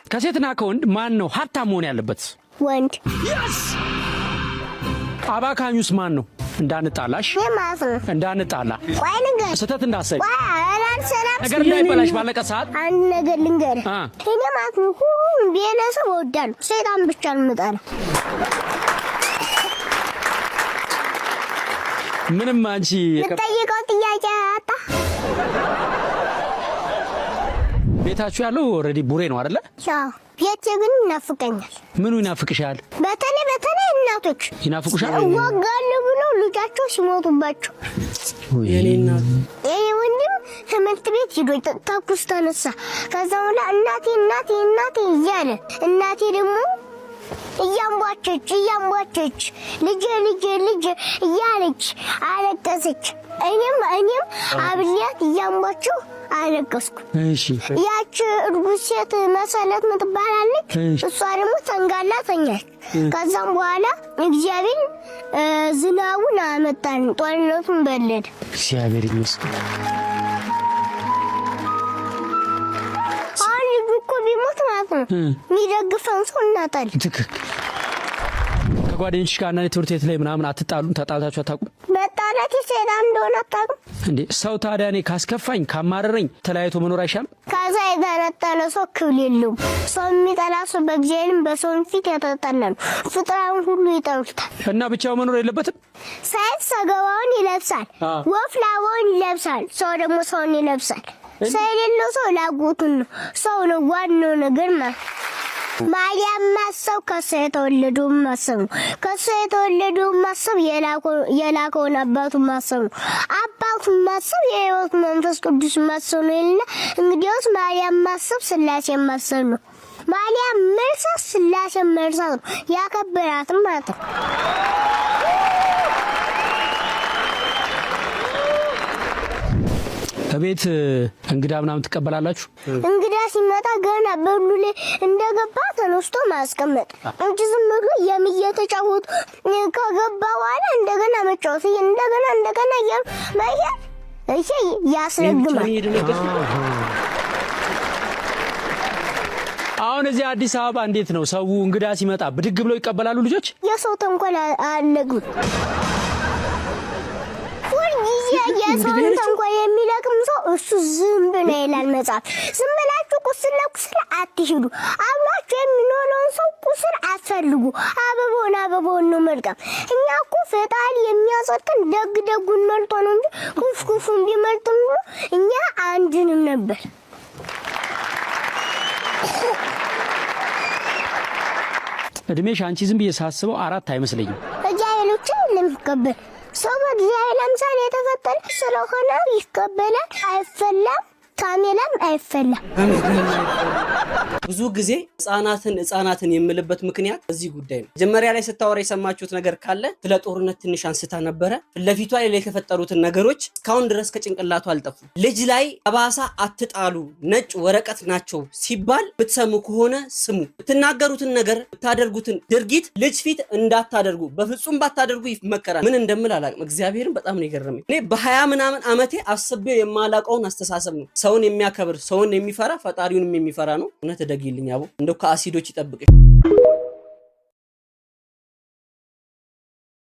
ከሴትና ከወንድ ማን ነው ሀብታም መሆን ያለበት? ወንድ። አባካኙስ ማን ነው? እንዳንጣላሽ እንዳንጣላ ቆይ ንገር ስተት እንዳሰይ ነገር እንዳይበላሽ ባለቀ ሰዓት አንድ ነገር ልንገር እኔ ማለት ነው ሁሉም ቤተሰብ እወዳለሁ ሰይጣን ብቻ ነው የምጠላው ምንም አንቺ የጠየቀው ጥያቄ አጣ ቤታችሁ ያለው ኦሬዲ ቡሬ ነው አይደለ? አዎ ቤቴ ግን ይናፍቀኛል ምኑ ይናፍቅሻል? በተለይ እናቶች ይናፍቁሻል ወጋሉ ብሎ ልጃቸው ሲሞቱባቸው የኔ እናት ወንድም ትምህርት ቤት ሄዶ ተኩስ ተነሳ ከዛ በኋላ እናቴ እያለ እናቴ ደግሞ እያምቧቸች ልጄ እያለች አለቀሰች እኔም አብሊያት እያምቧቸው አለቀስኩ እሺ ያቺ እርጉዝ ሴት መሰለት ምትባላለች እሷ ደግሞ ተንጋላ ተኛች ከዛም በኋላ እግዚአብሔር ዝናቡን አመጣን ጦርነቱን በለደ እግዚአብሔር ይመስገን ቢሞት ማለት ነው የሚደግፈን ሰው እናጣል ከጓደኞችሽ ጋር እና ትምህርት ቤት ላይ ምናምን አትጣሉም ተጣልታችሁ አታውቁም? መጣላት ሰይጣን እንደሆነ አታውቁም እንዴ? ሰው ታዲያ እኔ ካስከፋኝ ካማረረኝ ተለያይቶ መኖር አይሻልም? ከዛ የተነጠለ ሰው ክብር የለውም። ሰው የሚጠላ ሰው በእግዚአብሔርም በሰውም ፊት የተጠላ ነው። ፍጥረቱን ሁሉ ይጠሉታል። እና ብቻው መኖር የለበትም? ሰይፍ ሰገባውን ይለብሳል፣ ወፍ ላባውን ይለብሳል፣ ሰው ደግሞ ሰውን ይለብሳል። ሰው የሌለው ሰው ላጎቱን ነው። ሰው ነው ዋናው ነገር ማለት ማርያም ማሰብ ከሰው የተወለደው ማሰብ ነው። ከሰው የተወለደው ማሰብ የላከውን አባቱን ማሰብ ነው። አባቱን ማሰብ የሕይወት መንፈስ ቅዱስ ማሰብ ነው ይልና እንግዲያውስ ማርያም ማሰብ ስላሴ ማሰብ ነው። ማርያም መርሳት ስላሴ መርሳት ነው። ያከበራትም ማለት ነው። ቤት እንግዳ ምናምን ትቀበላላችሁ? እንግዳ ሲመጣ ገና በሉ ላይ እንደገባ ተነስቶ ማስቀመጥ እንጂ ዝም ብሎ የሚየተጫወቱ ከገባ በኋላ እንደገና መጫወት እንደገና እሺ ያስረግማል። አሁን እዚህ አዲስ አበባ እንዴት ነው ሰው እንግዳ ሲመጣ ብድግ ብለው ይቀበላሉ ልጆች? የሰው ተንኮል አለጉ የሰው ተንኮል የሚለቅም ሰው እሱ ዝም ብሎ ይላል መጽሐፍ። ዝም ብላችሁ ቁስል አትሂዱ። አብራችሁ የሚኖረውን ሰው ቁስል አትፈልጉ። አበቦን ነው መልቀም። እኛ እኮ ፈጣሪ የሚያጸድቀን ደጉን መልጦ ነው እንጂ ኩፍኩፉን ቢመርጥም እኛ አንድንም ነበር። እድሜሽ አንቺ ዝም ብዬ ሳስበው 4 አይመስለኝም። እጃይሎችን ለምትቀበል ሰው በእግዚአብሔር አምሳል የተፈጠረ ስለሆነ ይቀበላል። አይፈላም ካሜላም አይፈላም። ብዙ ጊዜ ህፃናትን የምልበት ምክንያት እዚህ ጉዳይ ነው። መጀመሪያ ላይ ስታወራ የሰማችሁት ነገር ካለ ስለ ጦርነት ትንሽ አንስታ ነበረ። ለፊቷ ላይ የተፈጠሩትን ነገሮች እስካሁን ድረስ ከጭንቅላቱ አልጠፉም። ልጅ ላይ አባሳ አትጣሉ ነጭ ወረቀት ናቸው ሲባል ብትሰሙ ከሆነ ስሙ። ብትናገሩትን ነገር ብታደርጉትን ድርጊት ልጅ ፊት እንዳታደርጉ፣ በፍጹም ባታደርጉ ይመከራል። ምን እንደምል አላውቅም። እግዚአብሔርን በጣም ነው የገረመኝ። እኔ በ20 ምናምን አመቴ አስቤው የማላውቀውን አስተሳሰብ ነው። ሰውን የሚያከብር ሰውን የሚፈራ ፈጣሪውንም የሚፈራ ነው። እውነት ደጊልኝ አቦ እንደው ከአሲዶች ይጠብቅሽ።